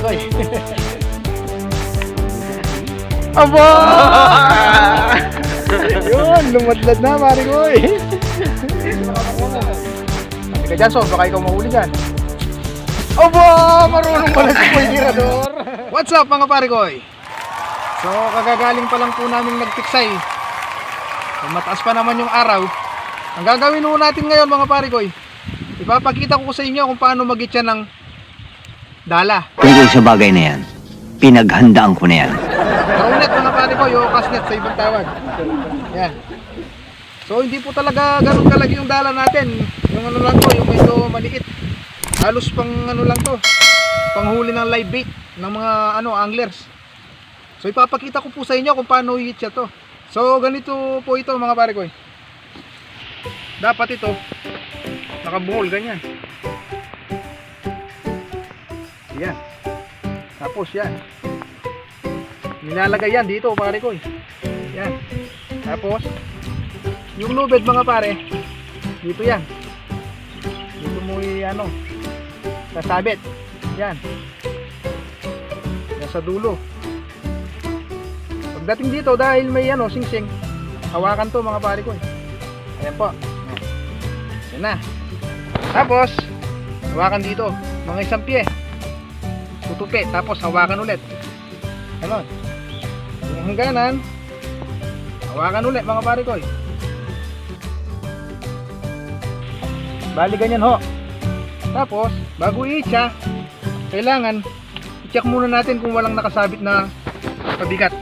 Koy. Aba! Yun, lumadlad na pare Koy. Sabi ka dyan, so baka ikaw mahuli dyan. Aba! Marunong pala si Koy Tirador. What's up mga pare Koy? So kagagaling pa lang po namin nagtiksay. So, mataas pa naman yung araw. Ang gagawin po natin ngayon mga pare Koy, ipapakita ko sa inyo kung paano mag-itcha ng dala. Tungkol sa bagay na yan, pinaghandaan ko na yan. Karunet mga pare Koy, o kasnet sa ibang tawag. Yan. So hindi po talaga ganun kalaki yung dala natin. Yung ano lang to, yung medyo maliit. Halos pang ano lang to, panghuli ng live bait ng mga anglers. So ipapakita ko po sa inyo kung paano i-itcha to. So ganito po ito mga pare Koy. Dapat ito nakabuhol ganyan. Yan. Tapos yan. Nilalagay yan dito pare Koy. Yan. Tapos yung lubid mga pare, dito yan. Dito mo sasabit. Yan. Nasa dulo. Pagdating dito dahil may sing-sing, hawakan to mga pare Koy. Ayan po. Yan na. Tapos hawakan dito mga isang pie. Tutupi, tapos hawakan ulit. Ganon. Yung hangganan, hawakan ulit mga pare Koy. Bali ganyan ho. Tapos bago i-itcha, kailangan i-check muna natin kung walang nakasabit na pabigat.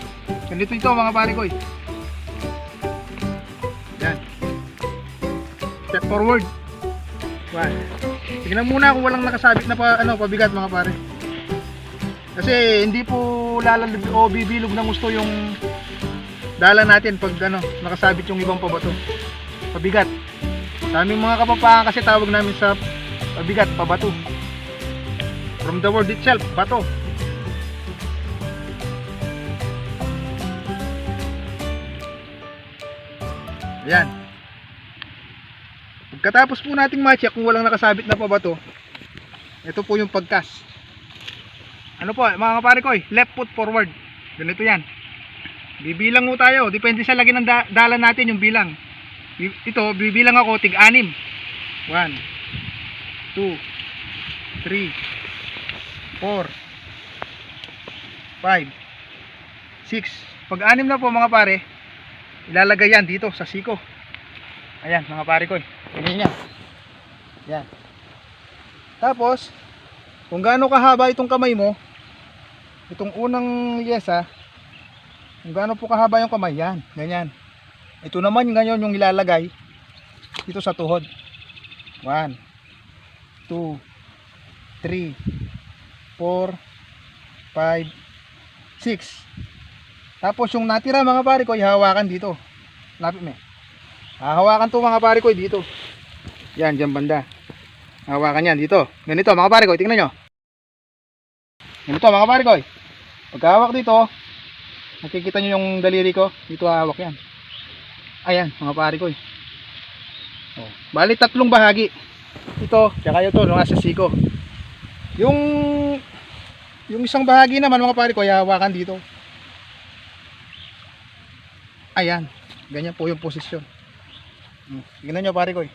Ganito ito mga pare Koy. Yan. Step forward. Tignan muna kung walang nakasabit na pabigat mga pare. Kasi hindi po lalalab o bibilog ng gusto yung dala natin pag nakasabit yung ibang pabato. Pabigat. Sa aming mga kapapaan kasi tawag namin sa pabigat, pabato. From the word itself, bato. Ayan. Pagkatapos po nating ma-check kung walang nakasabit na pabato, ito po yung pagkas. Ano po mga pare Koy, left foot forward. Ganito yan. Bibilang mo tayo, depende sa lagi ng dala natin yung bilang. Ito, bibilang ako tig-6. 1 2 3 4 5 6. Pag 6 na po mga pare, ilalagay yan dito sa siko. Ayan mga pare Koy, ganyan yan. Yan. Tapos kung gaano kahaba itong kamay mo, itong unang yesa, kung gaano po kahaba yung kamay, yan, ganyan. Ito naman ganyan yung ilalagay dito sa tuhod. 1 2 3 4 5 6. Tapos yung natira mga pare Koy, hawakan dito. Lapit mo. Hawakan to mga pare Koy dito. Yan, dyan banda. Hawakan yan dito. Ganito mga pare Koy, tingnan nyo. Ganito mga pare Koy. Pagkahawak dito, nakikita nyo yung daliri ko. Dito hawak yan. Ayan mga pare Koy. Bali 3 bahagi. Ito, tsaka ito, nasa siko. Yung isang bahagi naman mga pare Koy, hawakan dito. Ayan, ganyan po yung posisyon. Tingnan nyo pare Koy.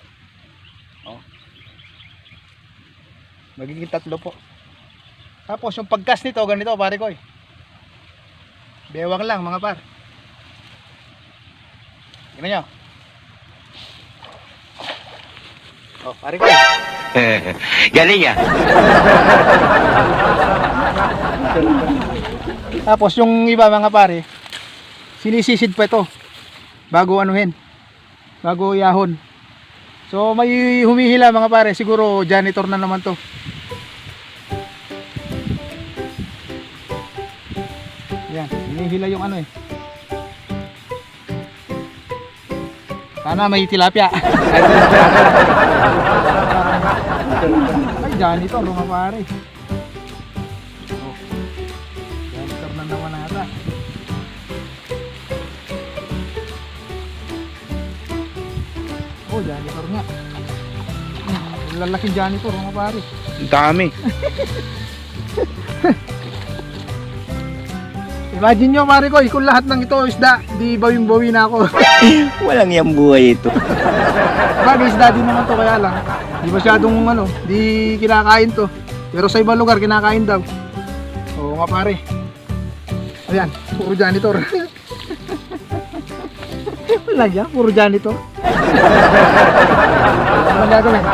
Magiging 3 po. Tapos yung pagkas nito ganito pare Koy. Bewang lang mga par. Tingnan nyo. Pare Koy. Galing ah. Tapos yung iba mga pare, sinisisid pa ito bago bago yahon. So may humihila mga pare, siguro janitor na naman to. Yan, humihila yung sana may tilapia. Ay, janitor mga pare. Janitor na naman ata. Janitor nga. Lalaking janitor mga pare. Dami. Imagine nyo pare ko, kung lahat ng ito isda, di bawing-bawi na ako. Walang yang buhay ito. Bagay isda din naman to, kaya lang. Di masyadong di kinakain to. Pero sa ibang lugar, kinakain daw. Oo nga pare. Ayan, puro janitor. Wala yan, puro janitor. Ano gagawin?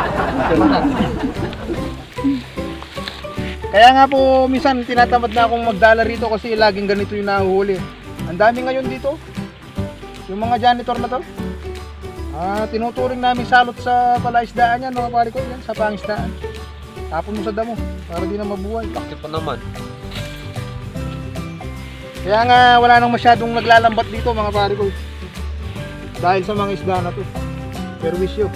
Kaya nga po, minsan tinatamad na akong magdala rito kasi laging ganito yung nahuhuli. Ang dami ngayon dito. Yung mga janitor na to. Tinuturing namin salot sa palaisdaan yan, mga pare ko yan, sa pangisdaan. Tapon mo sa damo, para di na mabuhay. Bakit pa naman? Kaya nga wala nang masyadong naglalambat dito, mga pare ko. Dahil sa mga isda na to. Perwisyo.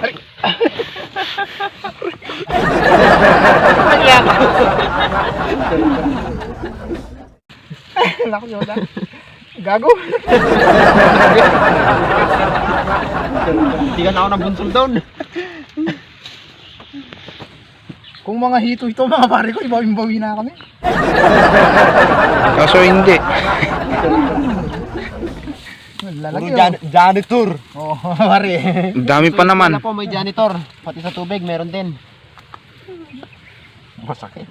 Aray! Naku, Yoda. Gago. Hindi ka na ako ng bunsol doon. Kung mga hito ito, mga pare ko, ibawin-bawi na kami. Kaso hindi. Lalaki, Janitor. oh, pare. Ang dami pa naman. Wala po, may janitor. Pati sa tubig, meron din. Masakit.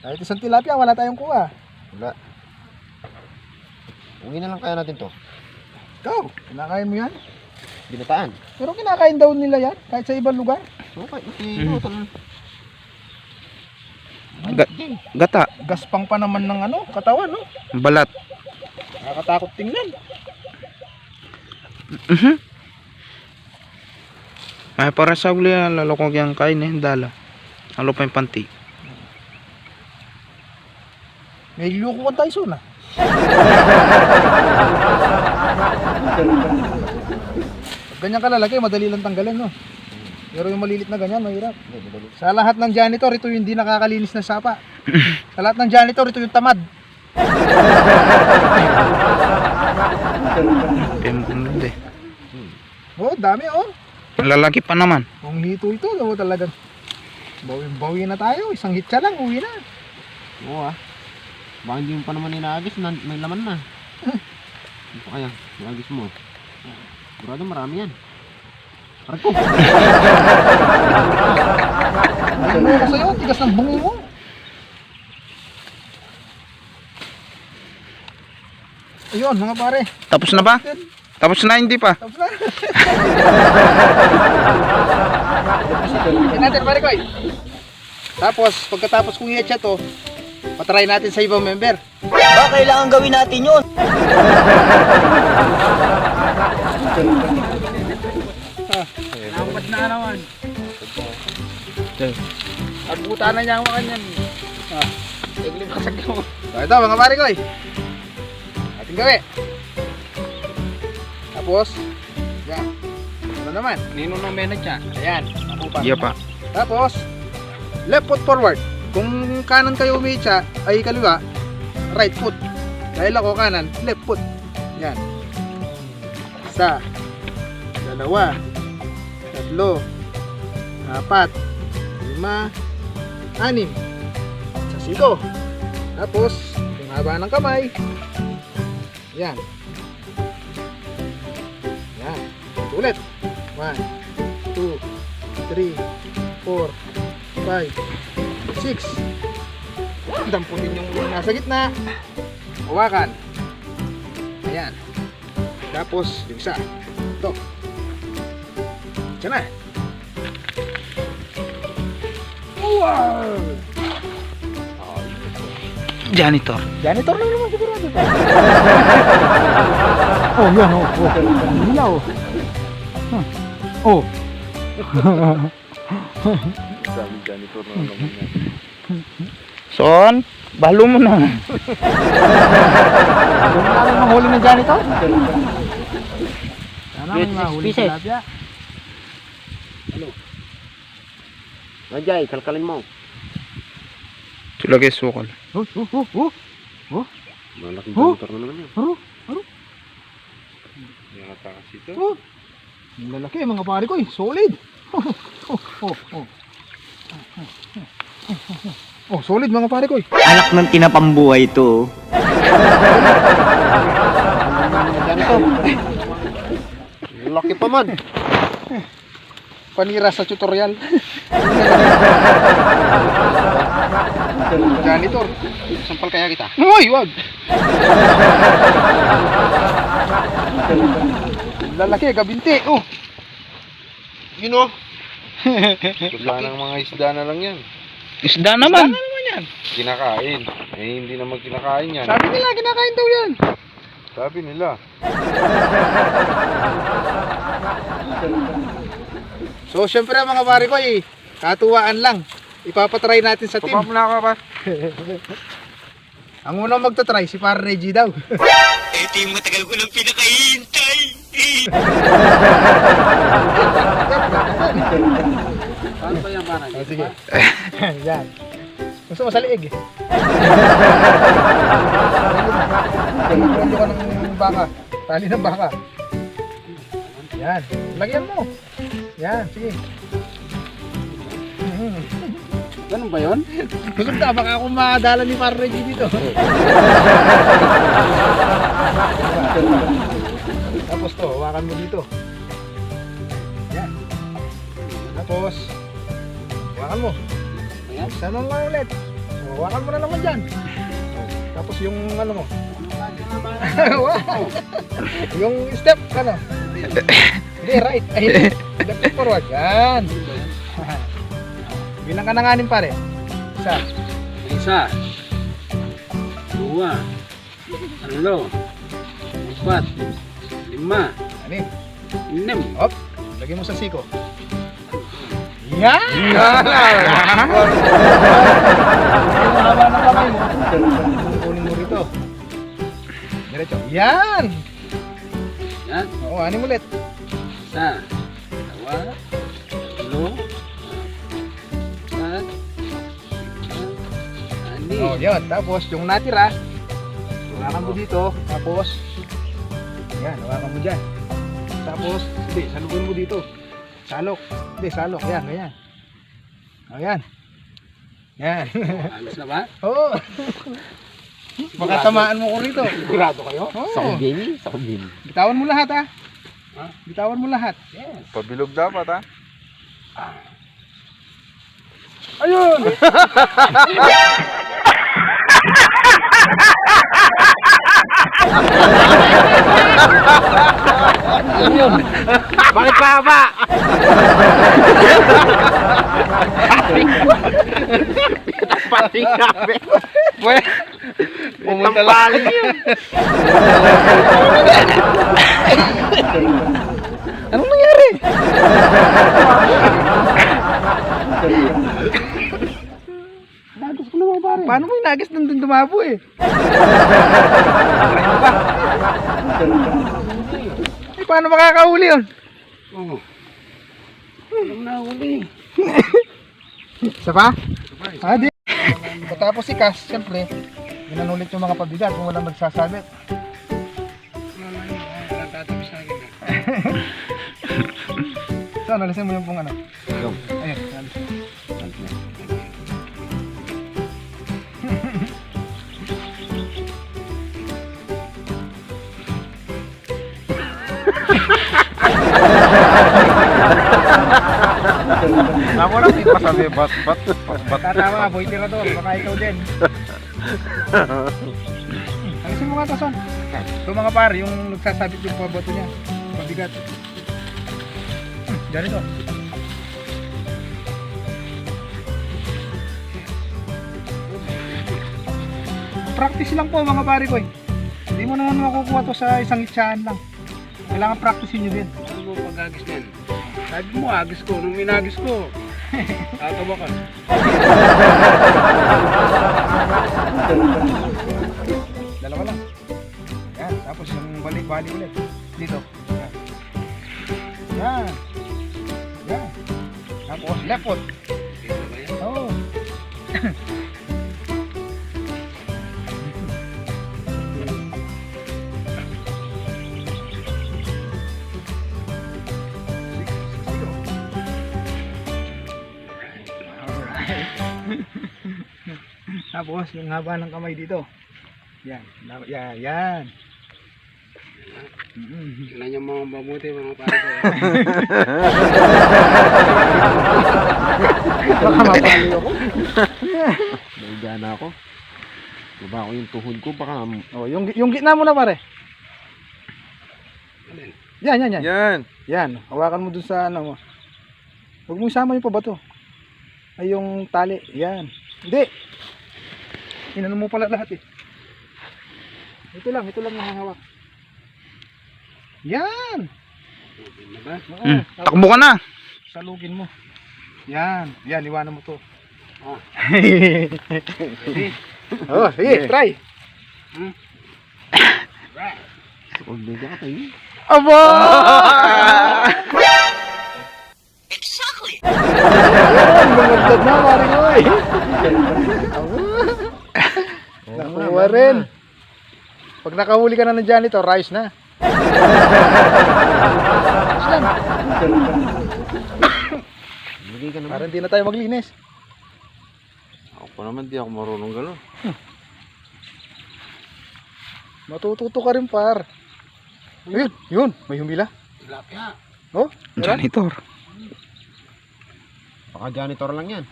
Kahit isang tilapia, wala tayong kuha. Wala. Uwi na lang kaya natin to. Ikaw, kinakain mo yan? Binataan. Pero kinakain daw nila yan, kahit sa ibang lugar. Okay, Gata. Gaspang pa naman ng katawan, no? Balat. Nakakatakot tingnan. Ay, para sa uli, lalokong yung kain dala. Halo pa yung panty. May lukuan tayo soon, ah. Ganyan kalalaki, madali lang tanggalin, no? Pero yung malilit na ganyan, mahirap. Sa lahat ng janitor, ito yung hindi nakakalinis na sapa. Sa lahat ng janitor, ito yung tamad. Hindi. Oh, dami, oh. Ang lalaki pa naman. Kung hito ito, talagang bawi na tayo. Isang hitsa lang, uwi na. Oo ah. Baka hindi mo pa naman inaagis, may laman na. Ano pa kaya? Inaagis mo. Sigurado marami yan. Aray ko! Ano ko sa'yo, tigas ng bungi mo. Ayun, mga pare. Tapos na ba? Tapos na, hindi pa. Tapos na. Yan natin, pare ko. Tapos, pagkatapos kong i-etcha to, patry natin sa ibang member. Ba, kailangan gawin natin yun. Lampat na naman. Agbuta na niya ang makanyan. Iglim kasag mo. So, ito mga pare ko. Ating gawi. Tapos, yan. Ano naman? Nino ng menadya. Ayan. Ako pa. Iya pa. Tapos, left foot forward. Kung kanan kayo umiitsa, ay kaliwa, right foot. Dahil ako kanan, left foot. Yan. Isa, dalawa, tatlo, apat, lima, anim. Sa siko. Tapos, yung haba ng kamay. Yan. Yan. Ito ulit. 1, 2, 3, 4, 5, 6. Dampunin yung nasa gitna. Hawakan. Ayan. Tapos, yung isa. Ito. Diyan na. Wow! Janitor. Janitor lang naman sigurado. Oh, yan oh. Hilaw. Oh. Sabi janitor na naman yan. Son, balo mo na. Ano namin manghuli ng janitor? Sana may mahuli Pieces. sa labya. Najay, kalkalin mo. Tulagay sukal. Malaking Oh. janitor na naman yan. Haro. Nakatakas ito. Oh. Ang lalaki mga pare ko, solid. Oh. Oh, solid mga pare ko. Anak ng tinapambuhay to. Ganito. Laki pa man. Panira sa tutorial. Janitor. Sampal kaya kita. Uy, wag. Lalaki, gabinti. Oh. Yun o. Wala ng mga isda na lang yan. Isda naman. Ano naman yan? Kinakain. Eh hindi naman kinakain yan. Sabi nila, kinakain daw yan. Sabi nila. So, syempre mga pare ko, katuwaan lang. Ipapatry natin sa team. Tumam na ka pa. Ang unang magta-try, si Pare Reggie daw. Ito yung matagal ko nang pinakahihintay. Paano ba yan para? Oh, sige. Yan. Gusto mo sa liig eh. Pwede ko ng baka. Tali ng baka. Yan. Lagyan mo. Yan, sige. Ganun ba yun? Gusto ka, baka ako makadala ni Pare Reggie dito. Tapos to, hawakan mo dito. Yan. Tapos, hawakan mo. Ayan. Sana nga ulit. So, hawakan mo na naman dyan. Tapos yung ano mo. Wow. Yung step, ano? Hindi, right. Ay, step forward. Yan. Bilang ka na nga pare. Isa. Isa, dua, tatlo, apat, lima, Ani. enam. Hop. Lagyan mo sa siko. Yan! Mahaba ng kamay mo. Kunin mo rito. Diretso. Yan! Yan, Oo, anin ulit. isa, dua, tatlo, apat, lima, Oh, anim. yan. Tapos, yung natira, hawakan mo dito. Tapos, yan, hawakan mo dyan. Tapos, hindi, salugin mo dito. Salok. Hindi, salok. Yan, ganyan. O, yan. Yan. Ayos na ba? Oo. Baka tamaan mo ko rito. Sigurado kayo? Oo. Baby. Sa kubin. Bitawan mo lahat, ha? Ha? Bitawan mo lahat. Pabilog dapat ha. Ayun! Bakit pa ba? Pating kabe. Pumunta lang yun. Anong nangyari? Nagis ko naman pare. Paano mo yung nagis nandun dumabo eh? Eh, paano makakahuli yun? Oo. Alam na huli. Isa pa? Ah, di. Matapos si Cass, siyempre, ginanulit yung mga pabigat kung walang magsasabit. Tatapos sa akin. So, nalisin mo yung pong ano. Yung. Ayun, nalis. Ako lang di pa sabi bat. Tatama, boy tirador, baka ikaw din. Alisin mo nga to, son. Ito mga pare, yung nagsasabit yung pabato niya. Pabigat. Diyan ito. Practice lang po mga pare ko eh. Hindi mo naman makukuha to sa isang itsaan lang. Kailangan practice nyo din. Ano mo pag-agis yan? Sabi mo, agis ko. Nung minagis ko, tatawa ka. Dalawa lang. Yan, tapos yung balik-balik ulit. Dito. Yan. Yan. Tapos left foot. Dito ba yan? Oh. Tapos, yung haba ng kamay dito. Yan. Yan. Yan. Tingnan niyo mga mabuti mga pare ko. Baka mapali ako. Naiga na ako. Baba ko yung tuhod ko, baka Oh, yung gitna mo na pare. Yan. Yan. Yan. Hawakan mo dun sa ano mo. Huwag mo isama yung pabato. Ay, yung tali. Yan. Hindi. Inano mo pala lahat eh. Ito lang mahahawak. Yan. Ano ba? Oo. Takbo ka na. Salugin mo. Yan. Yan, iwanan mo to. Ah. Oh, sige, try. huwag naiga ka tayo. Aba! Exactly! Yan, lumagdad na, pare ko eh. Nakuha rin. Pag nakahuli ka na ng janitor, rice na. Bigay ka naman. Parang hindi na tayo maglinis. Ako naman, di ako marunong gano'n. Matututo ka rin, par. Yun, may humila. Tilapia. Oh, meron? Janitor. Baka janitor lang yan.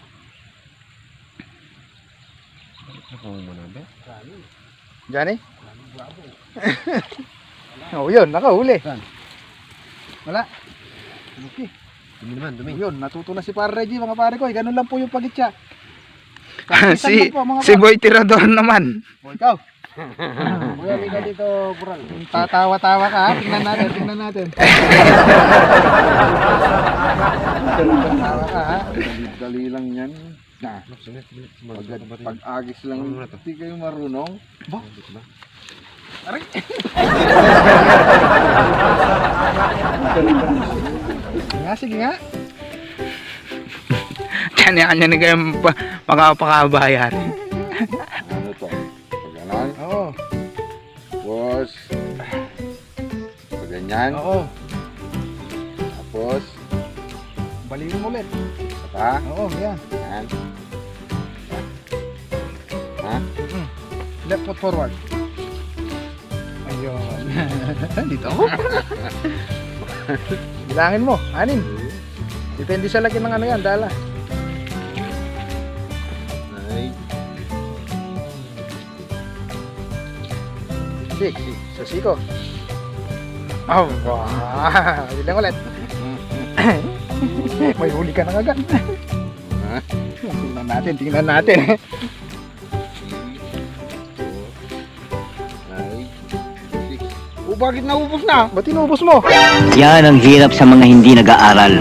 Nakuha mo na ba? Johnny? Oh, yun, nakahuli. Saan? Wala. Okay. Dumi naman, dumi. Yun, natuto na si Par Reggie, mga pare ko. Ganun lang po yung pagitsa. Si Boy Tirador naman. O, ikaw. Kuya, liga dito, Bural. Tatawa-tawa ka, ha? Tingnan natin. Tatawa ka, ha? Dali lang yan. Na, pag-agis lang, hindi kayo marunong. Aray. Sige nga. Kanya-kanya na kayo makapakabayar. Ano to? Pag ganon, Oo. tapos, pag ganyan, Oo. tapos, Balikin mo ulit. pa, Oo, yan. yan. Ha? Left foot forward. Ayun. Dito ako. Bilangin mo, 6. Depende sa laki ng ano yan, dala. Ay, 6. Sa siko. Oh, wow. Bilang ulit. May huli ka na agad. ha? Tingnan natin. Ay, 6. O, bakit naubos na? Ba't inubos mo? Yan ang hirap sa mga hindi nag-aaral.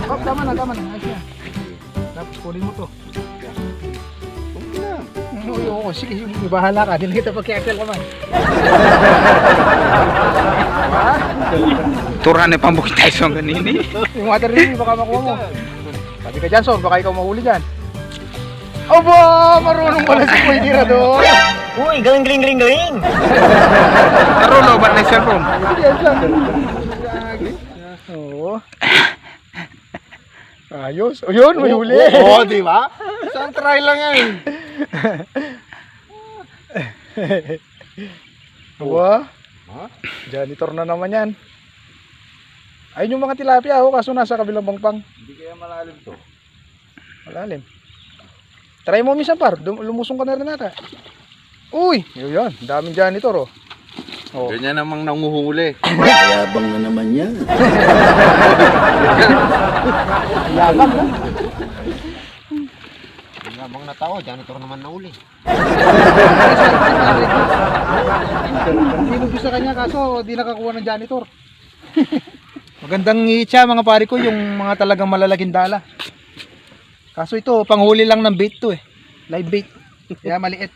Oh, tama na. Ayos yan. Tapos kunin mo to. Okay lang. Oo, sige, bahala ka. Di na kita pagkiaksel ka man. Turan na pambukit tayo sa ganini. Yung water review, baka makuha mo. Sabi ka dyan, Son, baka ikaw mahuli dyan. Aba, marunong pala si Kuya Tirador. Uy, galing! Narulo, ba't na yung cellphone? Yes, lang. Oo. Ayos. O yun, may huli. Oo, di ba? Isang try lang yan. Aba, Ha? janitor na naman yan. Ayun yung mga tilapia, kaso nasa kabilang bangpang. Hindi kaya malalim to. Malalim. Try mo minsan, par. Lumusong ka na rin nata. Uy, yun. Daming janitor, oh. Oh. Ganyan namang nanguhuli. Yabang na naman yan. Yabang, no? Yabang na tao, janitor naman na uli. Hindi sa kanya, kaso di nakakuha ng janitor. Magandang itcha, mga pare ko, yung mga talagang malalaging dala. Kaso ito, panghuli lang ng bait to eh. Live bait. Kaya maliit.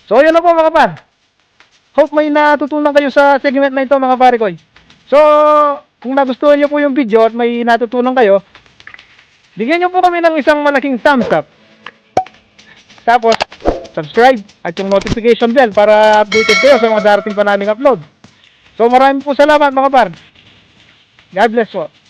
So, yun na po mga par. Hope may natutunan kayo sa segment na ito mga pare ko. So, kung nagustuhan nyo po yung video at may natutunan kayo, bigyan nyo po kami ng isang malaking thumbs up. Tapos, subscribe at yung notification bell para updated kayo sa mga darating pa naming upload. So, maraming po salamat mga par. God bless po.